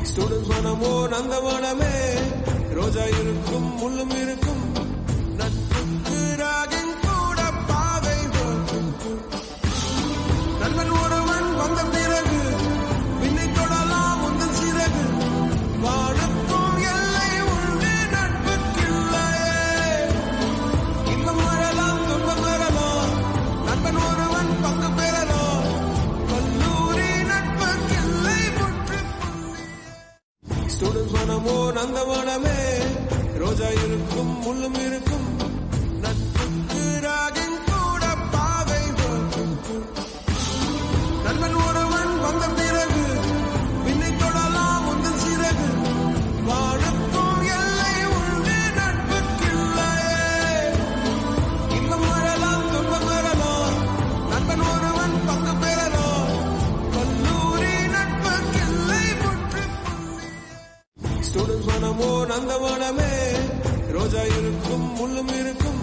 Students மனமோ நந்தவனமே, ரோஜா இருக்கும் முள்ளும் இருக்கும், நட்புக்கு ராகிங் கூட பாதை நண்பன் ஒருவன் வந்த பிறகு பின்னை தொடலாம் முந்தன் சிறகு, வானுக்கும் எல்லை உண்டு நட்புக்கில்லையே, இன்பம் வரலாம் துன்பம் வரலாம், நண்பன் ஒருவன் பங்கு பெறலாம், கல்லூரி நட்புக்கில்லை முற்றுப்புள்ளி. ஸ்டூடெண்ட்ஸ் மனமோ நந்தவனமே, ரோஜா இருக்கும் முள்ளும் இருக்கும், நட்புக்கு ராகிங் கூட பாதை நண்பன் ஒருவன் வந்த பிறகு பின்னை தொடலாம் முந்தன் சிறகு, வானுக்கும் எல்லை உண்டு நட்புக்கில்லையே, இன்பம் வரலாம் துன்பம் வரலாம், நண்பன் ஒருவன் பங்கு பெறலாம், கல்லூரி நட்புக்கில்லை முற்றுப்புள்ளி. ஸ்டூடெண்ட்ஸ் மனமோ நந்தவனமே, ரோஜா இருக்கும் முள்ளும் இருக்கும்,